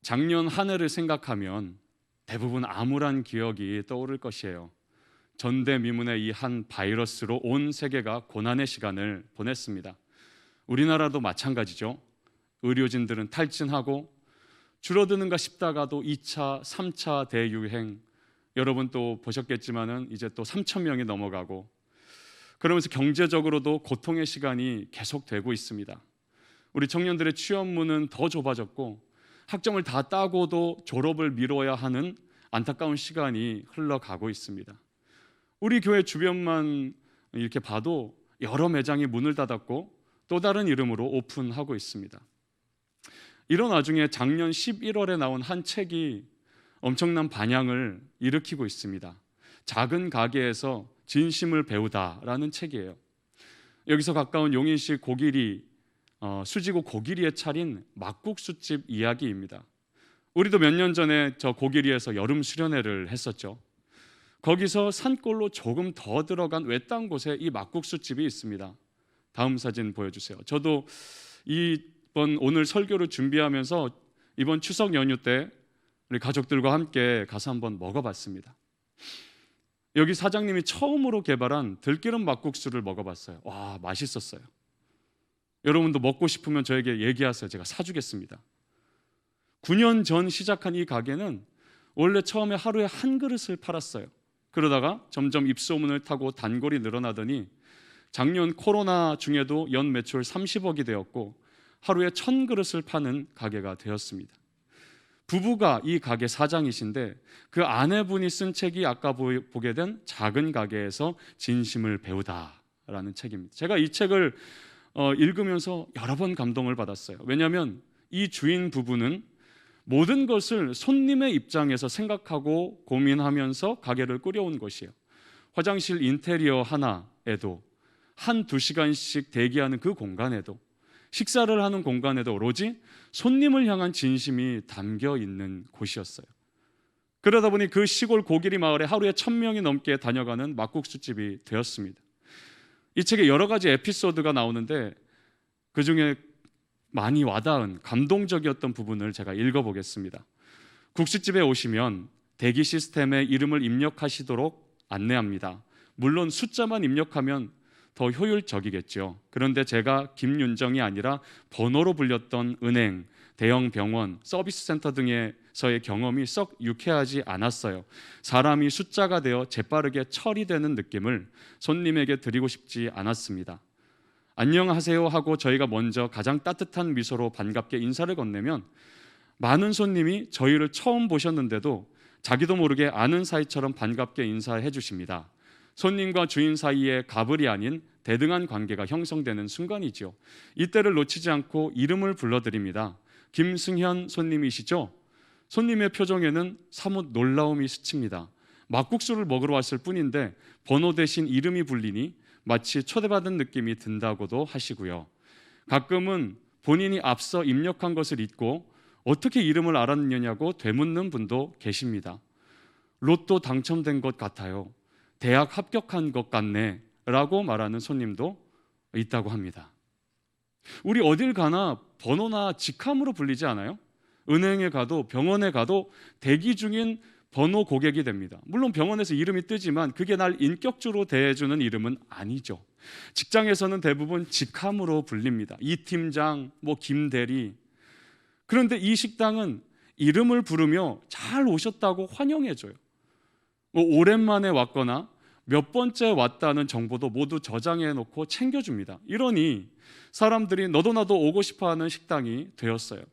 작년 한 해를 생각하면 대부분 암울한 기억이 떠오를 것이에요. 전대미문의 이 한 바이러스로 온 세계가 고난의 시간을 보냈습니다. 우리나라도 마찬가지죠. 의료진들은 탈진하고 줄어드는가 싶다가도 2차, 3차 대유행, 여러분 또 보셨겠지만은 이제 또 3천 명이 넘어가고, 그러면서 경제적으로도 고통의 시간이 계속되고 있습니다. 우리 청년들의 취업문은 더 좁아졌고 학점을 다 따고도 졸업을 미뤄야 하는 안타까운 시간이 흘러가고 있습니다. 우리 교회 주변만 이렇게 봐도 여러 매장이 문을 닫았고 또 다른 이름으로 오픈하고 있습니다. 이런 와중에 작년 11월에 나온 한 책이 엄청난 반향을 일으키고 있습니다. 작은 가게에서 진심을 배우다라는 책이에요. 여기서 가까운 용인시 고기리, 수지구 고기리에 차린 막국수집 이야기입니다. 우리도 몇 년 전에 저 고기리에서 여름 수련회를 했었죠. 거기서 산골로 조금 더 들어간 외딴 곳에 이 막국수집이 있습니다. 다음 사진 보여주세요. 저도 오늘 설교를 준비하면서 이번 추석 연휴 때 우리 가족들과 함께 가서 한번 먹어봤습니다. 여기 사장님이 처음으로 개발한 들기름 막국수를 먹어봤어요. 와, 맛있었어요. 여러분도 먹고 싶으면 저에게 얘기하세요. 제가 사주겠습니다. 9년 전 시작한 이 가게는 원래 처음에 하루에 한 그릇을 팔았어요. 그러다가 점점 입소문을 타고 단골이 늘어나더니 작년 코로나 중에도 연 매출 30억이 되었고 하루에 1000그릇을 파는 가게가 되었습니다. 부부가 이 가게 사장이신데 그 아내분이 쓴 책이 아까 보게 된 작은 가게에서 진심을 배우다라는 책입니다. 제가 이 책을 읽으면서 여러 번 감동을 받았어요. 왜냐하면 이 주인 부부는 모든 것을 손님의 입장에서 생각하고 고민하면서 가게를 꾸려온 것이에요. 화장실 인테리어 하나에도 한두 시간씩 대기하는 그 공간에도, 식사를 하는 공간에도 오로지 손님을 향한 진심이 담겨 있는 곳이었어요. 그러다 보니 그 시골 고기리 마을에 하루에 1000명이 넘게 다녀가는 막국수집이 되었습니다. 이 책에 여러 가지 에피소드가 나오는데 그중에 많이 와닿은 감동적이었던 부분을 제가 읽어보겠습니다. 국수집에 오시면 대기 시스템에 이름을 입력하시도록 안내합니다. 물론 숫자만 입력하면 더 효율적이겠죠. 그런데 제가 김윤정이 아니라 번호로 불렸던 은행, 대형 병원, 서비스 센터 등에서의 경험이 썩 유쾌하지 않았어요. 사람이 숫자가 되어 재빠르게 처리되는 느낌을 손님에게 드리고 싶지 않았습니다. 안녕하세요 하고 저희가 먼저 가장 따뜻한 미소로 반갑게 인사를 건네면 많은 손님이 저희를 처음 보셨는데도 자기도 모르게 아는 사이처럼 반갑게 인사해 주십니다. 손님과 주인 사이에 갑을이 아닌 대등한 관계가 형성되는 순간이죠. 이때를 놓치지 않고 이름을 불러드립니다. 김승현 손님이시죠? 손님의 표정에는 사뭇 놀라움이 스칩니다. 막국수를 먹으러 왔을 뿐인데 번호 대신 이름이 불리니 마치 초대받은 느낌이 든다고도 하시고요. 가끔은 본인이 앞서 입력한 것을 잊고 어떻게 이름을 알았느냐고 되묻는 분도 계십니다. 로또 당첨된 것 같아요. 대학 합격한 것 같네 라고 말하는 손님도 있다고 합니다. 우리 어딜 가나 번호나 직함으로 불리지 않아요? 은행에 가도 병원에 가도 대기 중인 번호 고객이 됩니다. 물론 병원에서 이름이 뜨지만 그게 날 인격주로 대해주는 이름은 아니죠. 직장에서는 대부분 직함으로 불립니다. 이 팀장, 김 대리. 그런데 이 식당은 이름을 부르며 잘 오셨다고 환영해줘요. 오랜만에 왔거나 몇 번째 왔다는 정보도 모두 저장해 놓고 챙겨줍니다. 이러니 사람들이 너도 나도 오고 싶어하는 식당이 되었어요.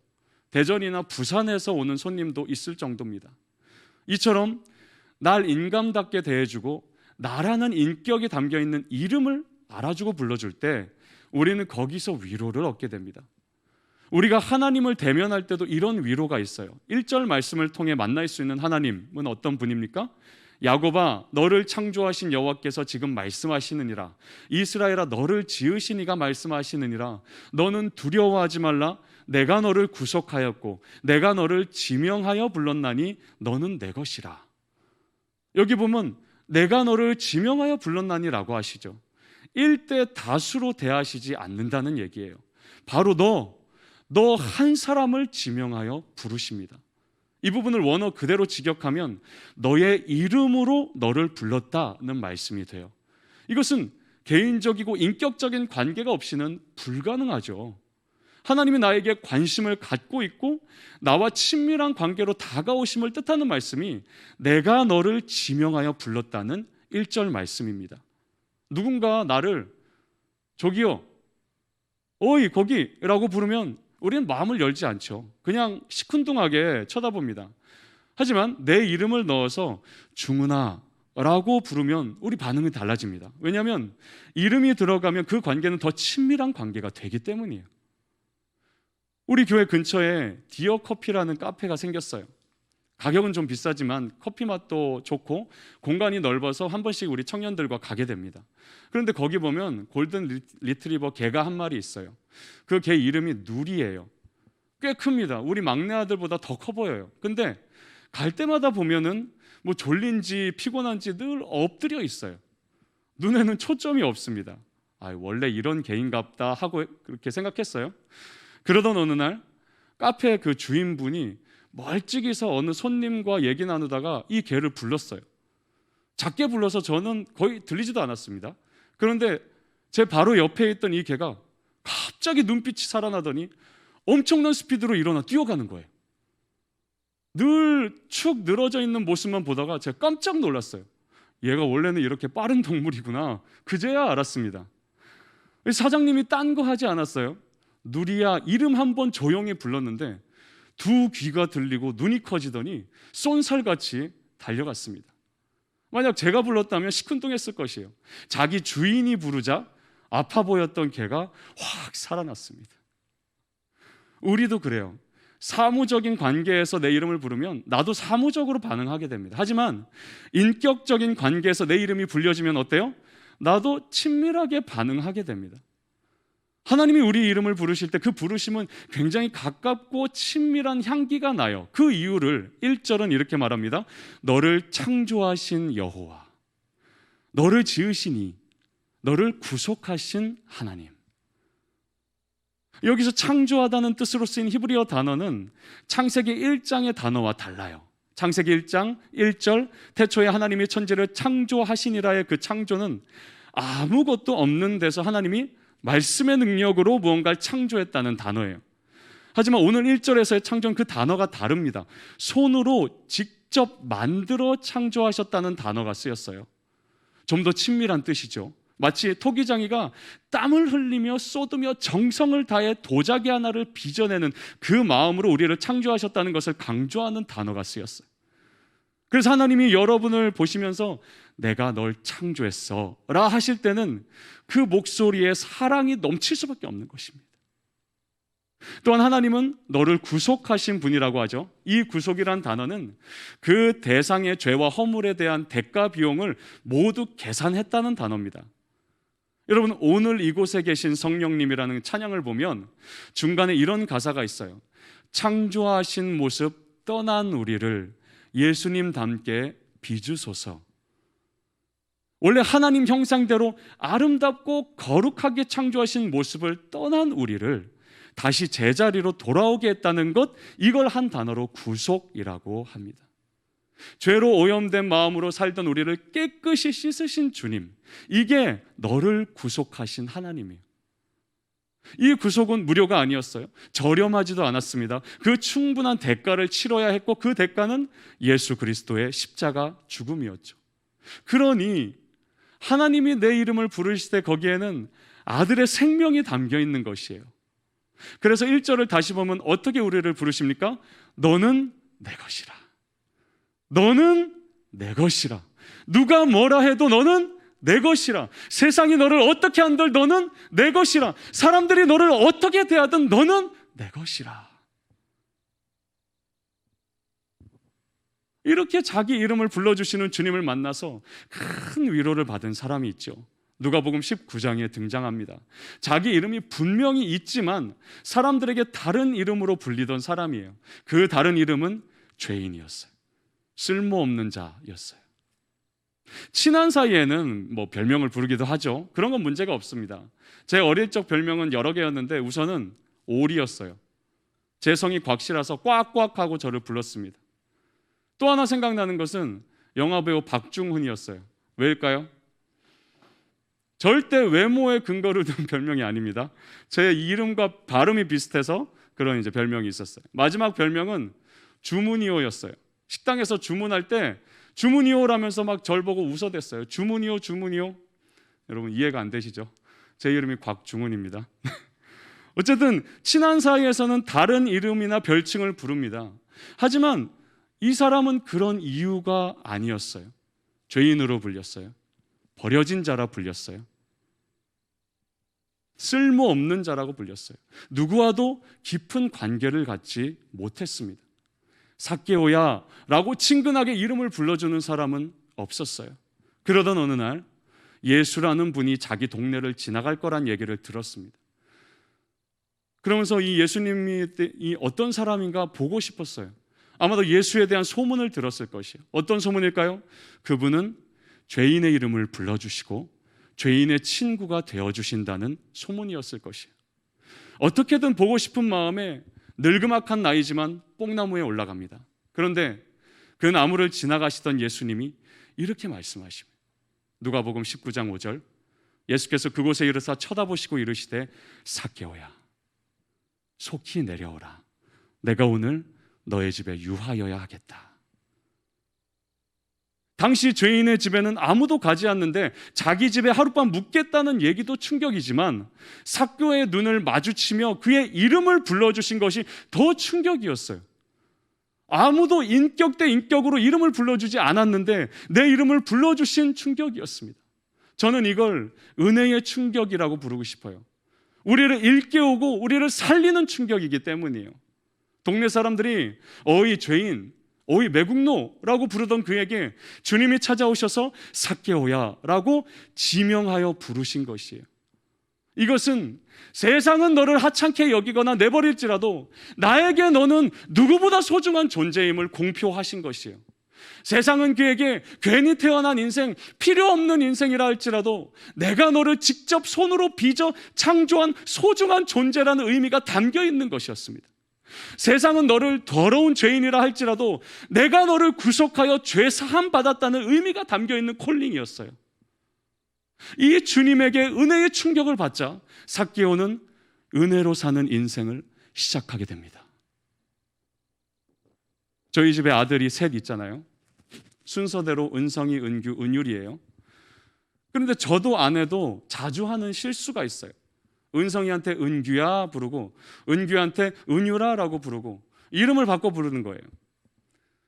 대전이나 부산에서 오는 손님도 있을 정도입니다. 이처럼 날 인간답게 대해주고 나라는 인격이 담겨있는 이름을 알아주고 불러줄 때 우리는 거기서 위로를 얻게 됩니다. 우리가 하나님을 대면할 때도 이런 위로가 있어요. 1절 말씀을 통해 만날 수 있는 하나님은 어떤 분입니까? 야곱아, 너를 창조하신 여호와께서 지금 말씀하시느니라. 이스라엘아, 너를 지으신 이가 말씀하시느니라. 너는 두려워하지 말라. 내가 너를 구속하였고 내가 너를 지명하여 불렀나니 너는 내 것이라. 여기 보면 내가 너를 지명하여 불렀나니라고 하시죠. 일대 다수로 대하시지 않는다는 얘기예요. 바로 너 한 사람을 지명하여 부르십니다. 이 부분을 원어 그대로 직역하면 너의 이름으로 너를 불렀다는 말씀이 돼요. 이것은 개인적이고 인격적인 관계가 없이는 불가능하죠. 하나님이 나에게 관심을 갖고 있고 나와 친밀한 관계로 다가오심을 뜻하는 말씀이 내가 너를 지명하여 불렀다는 1절 말씀입니다. 누군가 나를 저기요, 어이 거기라고 부르면 우리는 마음을 열지 않죠. 그냥 시큰둥하게 쳐다봅니다. 하지만 내 이름을 넣어서 중은아 라고 부르면 우리 반응이 달라집니다. 왜냐하면 이름이 들어가면 그 관계는 더 친밀한 관계가 되기 때문이에요. 우리 교회 근처에 디어 커피라는 카페가 생겼어요. 가격은 좀 비싸지만 커피 맛도 좋고 공간이 넓어서 한 번씩 우리 청년들과 가게 됩니다. 그런데 거기 보면 골든 리트리버 개가 한 마리 있어요. 그 개 이름이 누리예요. 꽤 큽니다. 우리 막내 아들보다 더 커 보여요. 근데 갈 때마다 보면은 뭐 졸린지 피곤한지 늘 엎드려 있어요. 눈에는 초점이 없습니다. 원래 이런 개인갑다 하고 그렇게 생각했어요. 그러던 어느 날 카페 그 주인분이 멀찍이서 어느 손님과 얘기 나누다가 이 개를 불렀어요. 작게 불러서 저는 거의 들리지도 않았습니다. 그런데 제 바로 옆에 있던 이 개가 갑자기 눈빛이 살아나더니 엄청난 스피드로 일어나 뛰어가는 거예요. 늘 축 늘어져 있는 모습만 보다가 제가 깜짝 놀랐어요. 얘가 원래는 이렇게 빠른 동물이구나. 그제야 알았습니다. 사장님이 딴 거 하지 않았어요. 누리야 이름 한번 조용히 불렀는데 두 귀가 들리고 눈이 커지더니 쏜살같이 달려갔습니다. 만약 제가 불렀다면 시큰둥했을 것이에요. 자기 주인이 부르자 아파 보였던 개가 확 살아났습니다. 우리도 그래요. 사무적인 관계에서 내 이름을 부르면 나도 사무적으로 반응하게 됩니다. 하지만 인격적인 관계에서 내 이름이 불려지면 어때요? 나도 친밀하게 반응하게 됩니다. 하나님이 우리 이름을 부르실 때 그 부르심은 굉장히 가깝고 친밀한 향기가 나요. 그 이유를 1절은 이렇게 말합니다. 너를 창조하신 여호와, 너를 지으시니, 너를 구속하신 하나님. 여기서 창조하다는 뜻으로 쓰인 히브리어 단어는 창세기 1장의 단어와 달라요. 창세기 1장 1절 태초에 하나님이 천지를 창조하시니라의 그 창조는 아무것도 없는 데서 하나님이 말씀의 능력으로 무언가를 창조했다는 단어예요. 하지만 오늘 1절에서의 창조는 그 단어가 다릅니다. 손으로 직접 만들어 창조하셨다는 단어가 쓰였어요. 좀 더 친밀한 뜻이죠. 마치 토기장이가 땀을 흘리며 쏟으며 정성을 다해 도자기 하나를 빚어내는 그 마음으로 우리를 창조하셨다는 것을 강조하는 단어가 쓰였어요. 그래서 하나님이 여러분을 보시면서 내가 널 창조했어 라 하실 때는 그 목소리에 사랑이 넘칠 수밖에 없는 것입니다. 또한 하나님은 너를 구속하신 분이라고 하죠. 이 구속이란 단어는 그 대상의 죄와 허물에 대한 대가 비용을 모두 계산했다는 단어입니다. 여러분, 오늘 이곳에 계신 성령님이라는 찬양을 보면 중간에 이런 가사가 있어요. 창조하신 모습 떠난 우리를 예수님답게 비주소서. 원래 하나님 형상대로 아름답고 거룩하게 창조하신 모습을 떠난 우리를 다시 제자리로 돌아오게 했다는 것, 이걸 한 단어로 구속이라고 합니다. 죄로 오염된 마음으로 살던 우리를 깨끗이 씻으신 주님, 이게 너를 구속하신 하나님이에요. 이 구속은 무료가 아니었어요. 저렴하지도 않았습니다. 그 충분한 대가를 치러야 했고 그 대가는 예수 그리스도의 십자가 죽음이었죠. 그러니 하나님이 내 이름을 부르실 때 거기에는 아들의 생명이 담겨 있는 것이에요. 그래서 1절을 다시 보면 어떻게 우리를 부르십니까? 너는 내 것이라. 너는 내 것이라. 누가 뭐라 해도 너는 내 것이라. 세상이 너를 어떻게 한들 너는 내 것이라. 사람들이 너를 어떻게 대하든 너는 내 것이라. 이렇게 자기 이름을 불러주시는 주님을 만나서 큰 위로를 받은 사람이 있죠. 누가복음 19장에 등장합니다. 자기 이름이 분명히 있지만 사람들에게 다른 이름으로 불리던 사람이에요. 그 다른 이름은 죄인이었어요. 쓸모없는 자였어요. 친한 사이에는 뭐 별명을 부르기도 하죠. 그런 건 문제가 없습니다. 제 어릴 적 별명은 여러 개였는데 우선은 오리였어요. 제 성이 곽씨라서 꽉꽉 하고 저를 불렀습니다. 또 하나 생각나는 것은 영화배우 박중훈이었어요. 왜일까요? 절대 외모에 근거를 둔 별명이 아닙니다. 제 이름과 발음이 비슷해서 그런 이제 별명이 있었어요. 마지막 별명은 주문이오였어요. 식당에서 주문할 때 주문이오라면서 막 절 보고 웃어댔어요. 주문이오, 주문이오. 여러분 이해가 안 되시죠? 제 이름이 곽중훈입니다. 어쨌든 친한 사이에서는 다른 이름이나 별칭을 부릅니다. 하지만 이 사람은 그런 이유가 아니었어요. 죄인으로 불렸어요. 버려진 자라 불렸어요. 쓸모없는 자라고 불렸어요. 누구와도 깊은 관계를 갖지 못했습니다. 삭개오야 라고 친근하게 이름을 불러주는 사람은 없었어요. 그러던 어느 날 예수라는 분이 자기 동네를 지나갈 거란 얘기를 들었습니다. 그러면서 이 예수님이 어떤 사람인가 보고 싶었어요. 아마도 예수에 대한 소문을 들었을 것이에요. 어떤 소문일까요? 그분은 죄인의 이름을 불러주시고 죄인의 친구가 되어주신다는 소문이었을 것이에요. 어떻게든 보고 싶은 마음에 늙음악한 나이지만 뽕나무에 올라갑니다. 그런데 그 나무를 지나가시던 예수님이 이렇게 말씀하십니다. 누가복음 19장 5절, 예수께서 그곳에 이르사 쳐다보시고 이르시되 삭개오야 속히 내려오라. 내가 오늘 너의 집에 유하여야 하겠다. 당시 죄인의 집에는 아무도 가지 않는데 자기 집에 하룻밤 묵겠다는 얘기도 충격이지만 삭개오의 눈을 마주치며 그의 이름을 불러주신 것이 더 충격이었어요. 아무도 인격 대 인격으로 이름을 불러주지 않았는데 내 이름을 불러주신 충격이었습니다. 저는 이걸 은혜의 충격이라고 부르고 싶어요. 우리를 일깨우고 우리를 살리는 충격이기 때문이에요. 동네 사람들이 어이 죄인, 어이 매국노라고 부르던 그에게 주님이 찾아오셔서 삭개오야 라고 지명하여 부르신 것이에요. 이것은 세상은 너를 하찮게 여기거나 내버릴지라도 나에게 너는 누구보다 소중한 존재임을 공표하신 것이에요. 세상은 그에게 괜히 태어난 인생, 필요 없는 인생이라 할지라도 내가 너를 직접 손으로 빚어 창조한 소중한 존재라는 의미가 담겨 있는 것이었습니다. 세상은 너를 더러운 죄인이라 할지라도 내가 너를 구속하여 죄 사함 받았다는 의미가 담겨 있는 콜링이었어요. 이 주님에게 은혜의 충격을 받자 삭개오는 은혜로 사는 인생을 시작하게 됩니다. 저희 집에 아들이 셋 있잖아요. 순서대로 은성이, 은규, 은율이에요. 그런데 저도 아내도 자주 하는 실수가 있어요. 은성이한테 은규야 부르고 은규한테 은유라라고 부르고 이름을 바꿔 부르는 거예요.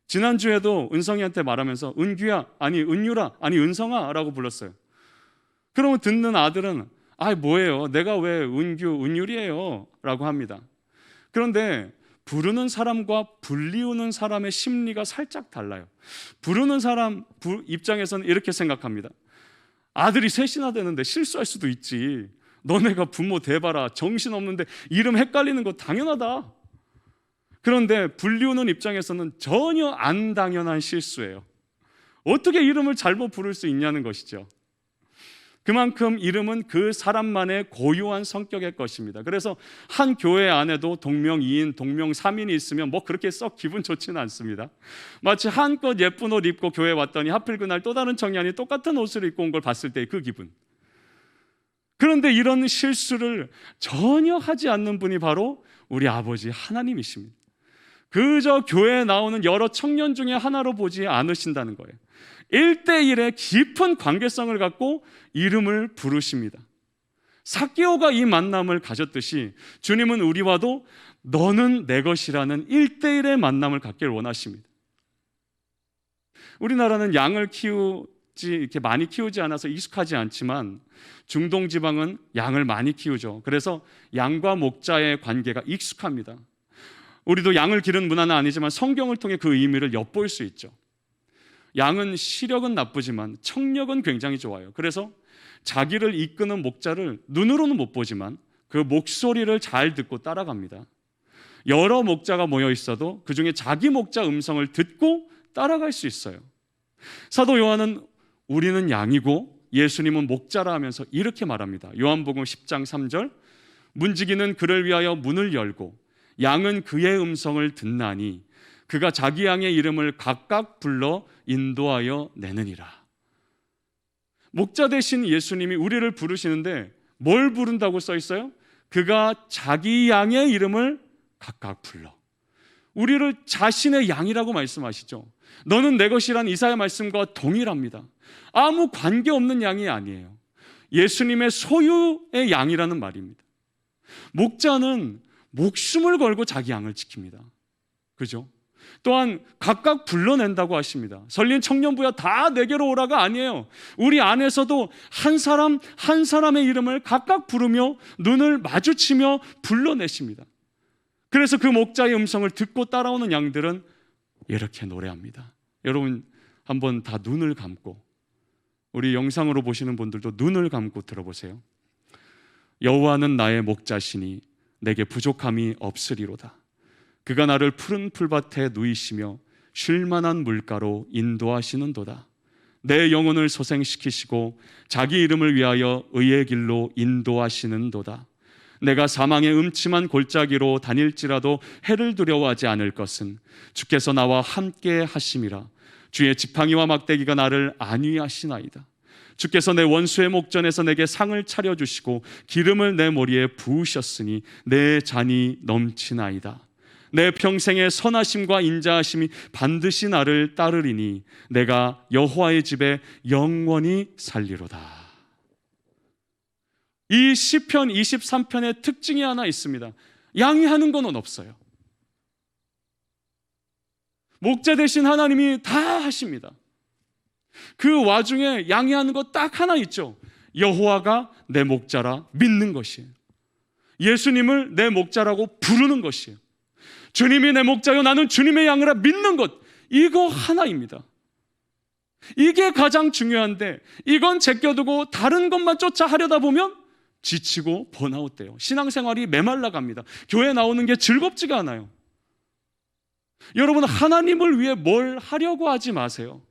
지난주에도 은성이한테 말하면서 은규야 아니 은유라 아니 은성아라고 불렀어요. 그러면 듣는 아들은 뭐예요? 내가 왜 은규 은율이에요? 라고 합니다. 그런데 부르는 사람과 불리우는 사람의 심리가 살짝 달라요. 부르는 사람 입장에서는 이렇게 생각합니다. 아들이 셋이나 되는데 실수할 수도 있지. 너네가 부모 대봐라. 정신없는데 이름 헷갈리는 거 당연하다. 그런데 불리우는 입장에서는 전혀 안 당연한 실수예요. 어떻게 이름을 잘못 부를 수 있냐는 것이죠. 그만큼 이름은 그 사람만의 고유한 성격의 것입니다. 그래서 한 교회 안에도 동명이인, 동명삼인이 있으면 그렇게 썩 기분 좋지는 않습니다. 마치 한껏 예쁜 옷 입고 교회 왔더니 하필 그날 또 다른 청년이 똑같은 옷을 입고 온 걸 봤을 때 그 기분. 그런데 이런 실수를 전혀 하지 않는 분이 바로 우리 아버지 하나님이십니다. 그저 교회에 나오는 여러 청년 중에 하나로 보지 않으신다는 거예요. 1대1의 깊은 관계성을 갖고 이름을 부르십니다. 삭개오가 이 만남을 가졌듯이 주님은 우리와도 너는 내 것이라는 1대1의 만남을 갖길 원하십니다. 우리나라는 양을 이렇게 많이 키우지 않아서 익숙하지 않지만 중동 지방은 양을 많이 키우죠. 그래서 양과 목자의 관계가 익숙합니다. 우리도 양을 기르는 문화는 아니지만 성경을 통해 그 의미를 엿볼 수 있죠. 양은 시력은 나쁘지만 청력은 굉장히 좋아요. 그래서 자기를 이끄는 목자를 눈으로는 못 보지만 그 목소리를 잘 듣고 따라갑니다. 여러 목자가 모여 있어도 그 중에 자기 목자 음성을 듣고 따라갈 수 있어요. 사도 요한은 우리는 양이고 예수님은 목자라 하면서 이렇게 말합니다. 요한복음 10장 3절 문지기는 그를 위하여 문을 열고 양은 그의 음성을 듣나니 그가 자기 양의 이름을 각각 불러 인도하여 내느니라. 목자 되신 예수님이 우리를 부르시는데 뭘 부른다고 써 있어요? 그가 자기 양의 이름을 각각 불러. 우리를 자신의 양이라고 말씀하시죠. 너는 내 것이란 이사야 말씀과 동일합니다. 아무 관계없는 양이 아니에요. 예수님의 소유의 양이라는 말입니다. 목자는 목숨을 걸고 자기 양을 지킵니다. 그죠? 또한 각각 불러낸다고 하십니다. 설린 청년부야 다 내게로 오라가 아니에요. 우리 안에서도 한 사람 한 사람의 이름을 각각 부르며 눈을 마주치며 불러내십니다. 그래서 그 목자의 음성을 듣고 따라오는 양들은 이렇게 노래합니다. 여러분 한번 다 눈을 감고, 우리 영상으로 보시는 분들도 눈을 감고 들어보세요. 여호와는 나의 목자시니 내게 부족함이 없으리로다. 그가 나를 푸른 풀밭에 누이시며 쉴만한 물가로 인도하시는도다. 내 영혼을 소생시키시고 자기 이름을 위하여 의의 길로 인도하시는도다. 내가 사망의 음침한 골짜기로 다닐지라도 해를 두려워하지 않을 것은 주께서 나와 함께 하심이라. 주의 지팡이와 막대기가 나를 안위하시나이다. 주께서 내 원수의 목전에서 내게 상을 차려주시고 기름을 내 머리에 부으셨으니 내 잔이 넘치나이다. 내 평생의 선하심과 인자하심이 반드시 나를 따르리니 내가 여호와의 집에 영원히 살리로다. 이 시편 23편의 특징이 하나 있습니다. 양해하는 건 없어요. 목자 되신 하나님이 다 하십니다. 그 와중에 양해하는 거 딱 하나 있죠. 여호와가 내 목자라 믿는 것이에요. 예수님을 내 목자라고 부르는 것이에요. 주님이 내 목자요 나는 주님의 양이라 믿는 것, 이거 하나입니다. 이게 가장 중요한데 이건 제껴두고 다른 것만 쫓아 하려다 보면 지치고 번아웃돼요. 신앙생활이 메말라 갑니다. 교회 나오는 게 즐겁지가 않아요. 여러분 하나님을 위해 뭘 하려고 하지 마세요.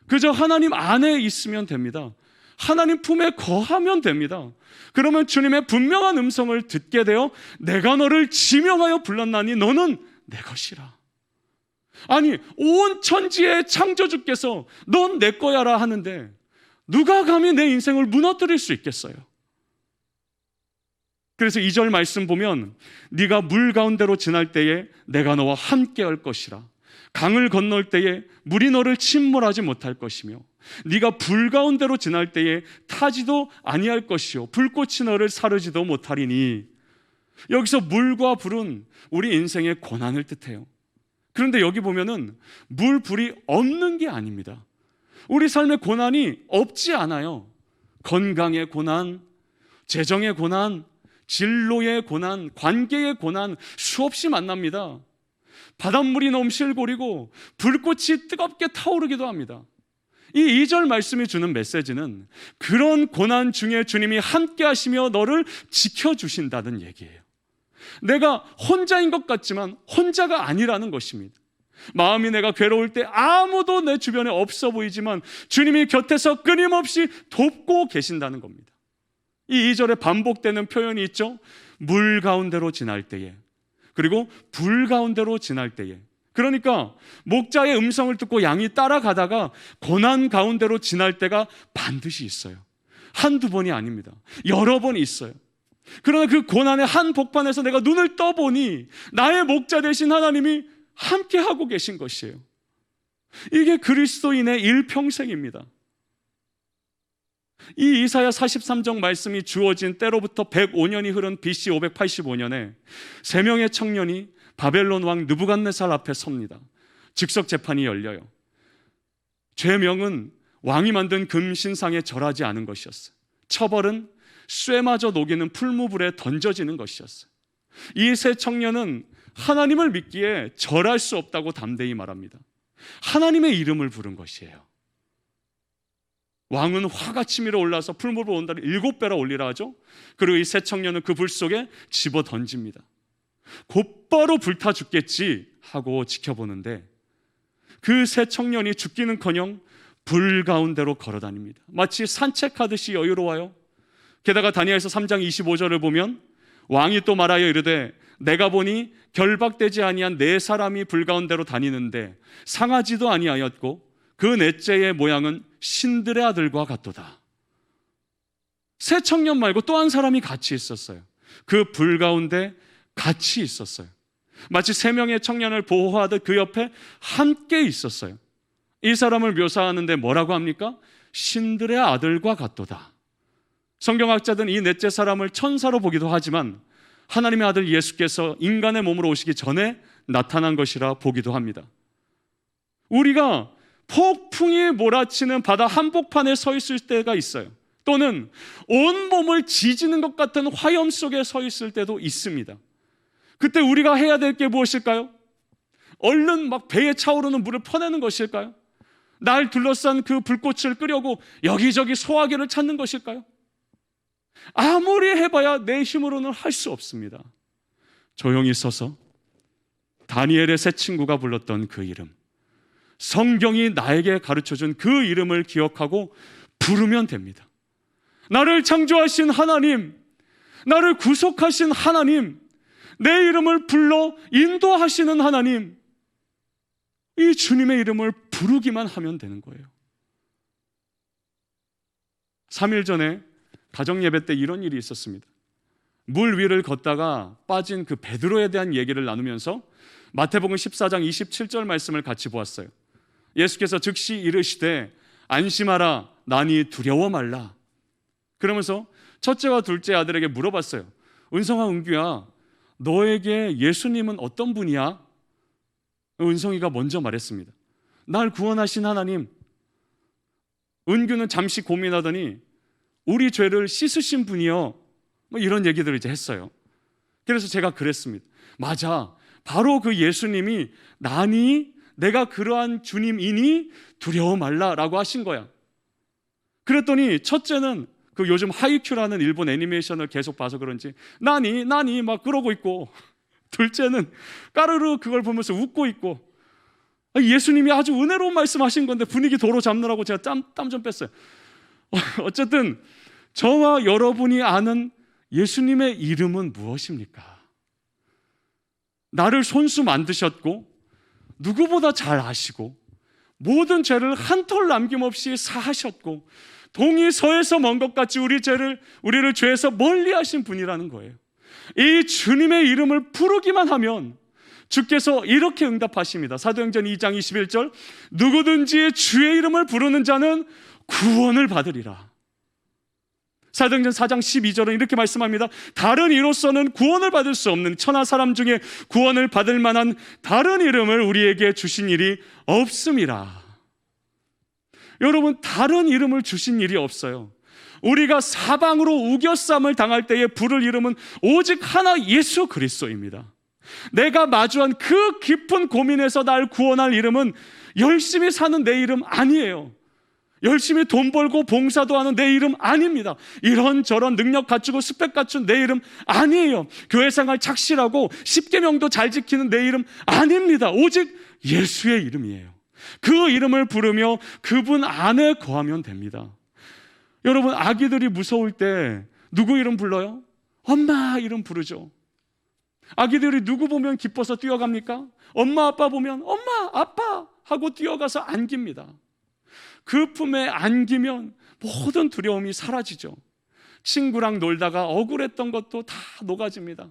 그저 하나님 안에 있으면 됩니다. 하나님 품에 거하면 됩니다. 그러면 주님의 분명한 음성을 듣게 되어 내가 너를 지명하여 불렀나니 너는 내 것이라. 아니 온 천지의 창조주께서 넌 내 거야라 하는데 누가 감히 내 인생을 무너뜨릴 수 있겠어요? 그래서 2절 말씀 보면 네가 물 가운데로 지날 때에 내가 너와 함께 할 것이라. 강을 건널 때에 물이 너를 침몰하지 못할 것이며 네가 불 가운데로 지날 때에 타지도 아니할 것이요 불꽃이 너를 사르지도 못하리니. 여기서 물과 불은 우리 인생의 고난을 뜻해요. 그런데 여기 보면은 물, 불이 없는 게 아닙니다. 우리 삶의 고난이 없지 않아요. 건강의 고난, 재정의 고난, 진로의 고난, 관계의 고난 수없이 만납니다. 바닷물이 넘실거리고 불꽃이 뜨겁게 타오르기도 합니다. 이 2절 말씀이 주는 메시지는 그런 고난 중에 주님이 함께 하시며 너를 지켜주신다는 얘기예요. 내가 혼자인 것 같지만 혼자가 아니라는 것입니다. 마음이 내가 괴로울 때 아무도 내 주변에 없어 보이지만 주님이 곁에서 끊임없이 돕고 계신다는 겁니다. 이 2절에 반복되는 표현이 있죠. 물 가운데로 지날 때에, 그리고 불 가운데로 지날 때에. 그러니까 목자의 음성을 듣고 양이 따라가다가 고난 가운데로 지날 때가 반드시 있어요. 한두 번이 아닙니다. 여러 번 있어요. 그러나 그 고난의 한 복판에서 내가 눈을 떠보니 나의 목자 되신 하나님이 함께하고 계신 것이에요. 이게 그리스도인의 일평생입니다. 이 이사야 43장 말씀이 주어진 때로부터 105년이 흐른 BC 585년에 3명의 청년이 바벨론 왕 느부갓네살 앞에 섭니다. 즉석 재판이 열려요. 죄명은 왕이 만든 금신상에 절하지 않은 것이었어요. 처벌은 쇠마저 녹이는 풀무불에 던져지는 것이었어요. 이 세 청년은 하나님을 믿기에 절할 수 없다고 담대히 말합니다. 하나님의 이름을 부른 것이에요. 왕은 화가 치밀어 올라서 풀무불 온다를 7배나 올리라 하죠. 그리고 이 세 청년은 그 불 속에 집어 던집니다. 곧바로 불타 죽겠지 하고 지켜보는데 그 세 청년이 죽기는커녕 불 가운데로 걸어다닙니다. 마치 산책하듯이 여유로워요. 게다가 다니엘서 3장 25절을 보면 왕이 또 말하여 이르되 내가 보니 결박되지 아니한 네 사람이 불가운데로 다니는데 상하지도 아니하였고 그 넷째의 모양은 신들의 아들과 같도다. 세 청년 말고 또 한 사람이 같이 있었어요. 그 불 가운데 같이 있었어요. 마치 세 명의 청년을 보호하듯 그 옆에 함께 있었어요. 이 사람을 묘사하는데 뭐라고 합니까? 신들의 아들과 같도다. 성경학자들은 이 넷째 사람을 천사로 보기도 하지만 하나님의 아들 예수께서 인간의 몸으로 오시기 전에 나타난 것이라 보기도 합니다. 우리가 폭풍이 몰아치는 바다 한복판에 서 있을 때가 있어요. 또는 온 몸을 지지는 것 같은 화염 속에 서 있을 때도 있습니다. 그때 우리가 해야 될 게 무엇일까요? 얼른 막 배에 차오르는 물을 퍼내는 것일까요? 날 둘러싼 그 불꽃을 끄려고 여기저기 소화기를 찾는 것일까요? 아무리 해봐야 내 힘으로는 할 수 없습니다. 조용히 서서 다니엘의 세 친구가 불렀던 그 이름, 성경이 나에게 가르쳐준 그 이름을 기억하고 부르면 됩니다. 나를 창조하신 하나님, 나를 구속하신 하나님, 내 이름을 불러 인도하시는 하나님, 이 주님의 이름을 부르기만 하면 되는 거예요. 3일 전에 가정예배 때 이런 일이 있었습니다. 물 위를 걷다가 빠진 그 베드로에 대한 얘기를 나누면서 마태복음 14장 27절 말씀을 같이 보았어요. 예수께서 즉시 이르시되 안심하라, 나니 두려워 말라. 그러면서 첫째와 둘째 아들에게 물어봤어요. 은성아, 은규야, 너에게 예수님은 어떤 분이야? 은성이가 먼저 말했습니다. 날 구원하신 하나님. 은규는 잠시 고민하더니 우리 죄를 씻으신 분이요, 뭐 이런 얘기들을 이제 했어요. 그래서 제가 그랬습니다. 맞아, 바로 그 예수님이 나니 내가 그러한 주님이니 두려워 말라라고 하신 거야. 그랬더니 첫째는 그 요즘 하이큐라는 일본 애니메이션을 계속 봐서 그런지 나니 막 그러고 있고, 둘째는 까르르 그걸 보면서 웃고 있고, 예수님이 아주 은혜로운 말씀하신 건데 분위기 도로 잡느라고 제가 땀 좀 뺐어요. 어쨌든 저와 여러분이 아는 예수님의 이름은 무엇입니까? 나를 손수 만드셨고 누구보다 잘 아시고 모든 죄를 한 톨 남김없이 사하셨고 동이 서에서 먼 것 같이 우리를 죄에서 멀리하신 분이라는 거예요. 이 주님의 이름을 부르기만 하면 주께서 이렇게 응답하십니다. 사도행전 2장 21절, 누구든지 주의 이름을 부르는 자는 구원을 받으리라. 사도행전 4장 12절은 이렇게 말씀합니다. 다른 이로서는 구원을 받을 수 없는 천하 사람 중에 구원을 받을 만한 다른 이름을 우리에게 주신 일이 없음이라. 여러분, 다른 이름을 주신 일이 없어요. 우리가 사방으로 우겨쌈을 당할 때에 부를 이름은 오직 하나, 예수 그리스도입니다. 내가 마주한 그 깊은 고민에서 날 구원할 이름은 열심히 사는 내 이름 아니에요. 열심히 돈 벌고 봉사도 하는 내 이름 아닙니다. 이런저런 능력 갖추고 스펙 갖춘 내 이름 아니에요. 교회 생활 착실하고 10계명도 잘 지키는 내 이름 아닙니다. 오직 예수의 이름이에요. 그 이름을 부르며 그분 안에 거하면 됩니다. 여러분, 아기들이 무서울 때 누구 이름 불러요? 엄마 이름 부르죠. 아기들이 누구 보면 기뻐서 뛰어갑니까? 엄마 아빠 보면 엄마 아빠 하고 뛰어가서 안깁니다. 그 품에 안기면 모든 두려움이 사라지죠. 친구랑 놀다가 억울했던 것도 다 녹아집니다.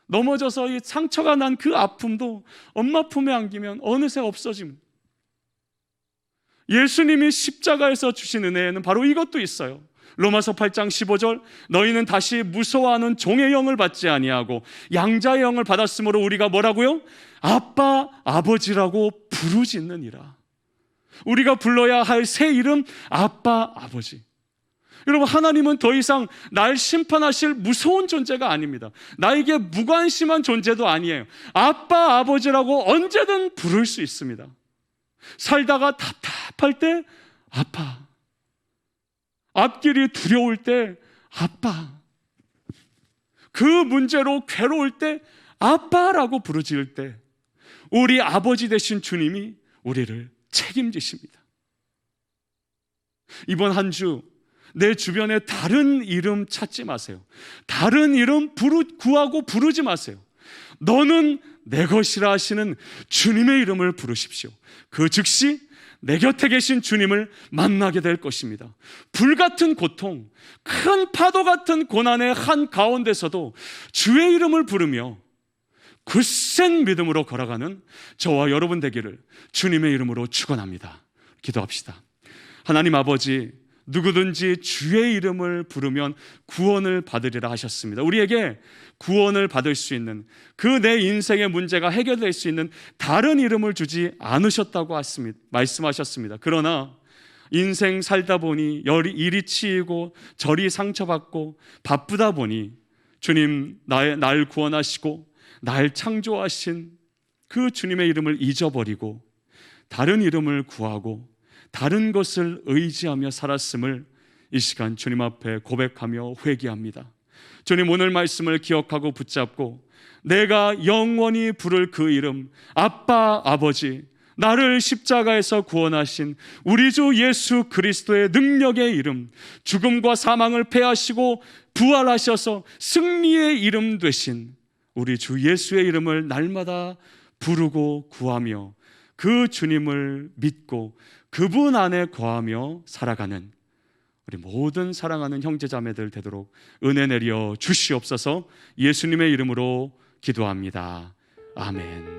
넘어져서 이 상처가 난 그 아픔도 엄마 품에 안기면 어느새 없어집니다. 예수님이 십자가에서 주신 은혜에는 바로 이것도 있어요. 로마서 8장 15절, 너희는 다시 무서워하는 종의 영을 받지 아니하고 양자의 영을 받았으므로 우리가 뭐라고요? 아빠, 아버지라고 부르짖느니라. 우리가 불러야 할 새 이름, 아빠, 아버지. 여러분, 하나님은 더 이상 날 심판하실 무서운 존재가 아닙니다. 나에게 무관심한 존재도 아니에요. 아빠, 아버지라고 언제든 부를 수 있습니다. 살다가 답답할 때 아빠, 앞길이 두려울 때 아빠, 그 문제로 괴로울 때 아빠라고 부르짖을 때 우리 아버지 되신 주님이 우리를 책임지십니다. 이번 한 주 내 주변에 다른 이름 찾지 마세요. 다른 이름 구하고 부르지 마세요. 너는 내 것이라 하시는 주님의 이름을 부르십시오. 그 즉시 내 곁에 계신 주님을 만나게 될 것입니다. 불같은 고통, 큰 파도 같은 고난의 한가운데서도 주의 이름을 부르며 굳센 믿음으로 걸어가는 저와 여러분 되기를 주님의 이름으로 축원합니다. 기도합시다. 하나님 아버지, 누구든지 주의 이름을 부르면 구원을 받으리라 하셨습니다. 우리에게 구원을 받을 수 있는, 그 내 인생의 문제가 해결될 수 있는 다른 이름을 주지 않으셨다고 말씀하셨습니다. 그러나 인생 살다 보니 이리 치이고 저리 상처받고 바쁘다 보니 주님, 날 구원하시고 날 창조하신 그 주님의 이름을 잊어버리고 다른 이름을 구하고 다른 것을 의지하며 살았음을 이 시간 주님 앞에 고백하며 회개합니다. 주님, 오늘 말씀을 기억하고 붙잡고 내가 영원히 부를 그 이름, 아빠, 아버지, 나를 십자가에서 구원하신 우리 주 예수 그리스도의 능력의 이름, 죽음과 사망을 패하시고 부활하셔서 승리의 이름 되신 우리 주 예수의 이름을 날마다 부르고 구하며 그 주님을 믿고 그분 안에 거하며 살아가는 우리 모든 사랑하는 형제자매들 되도록 은혜 내려 주시옵소서. 예수님의 이름으로 기도합니다. 아멘.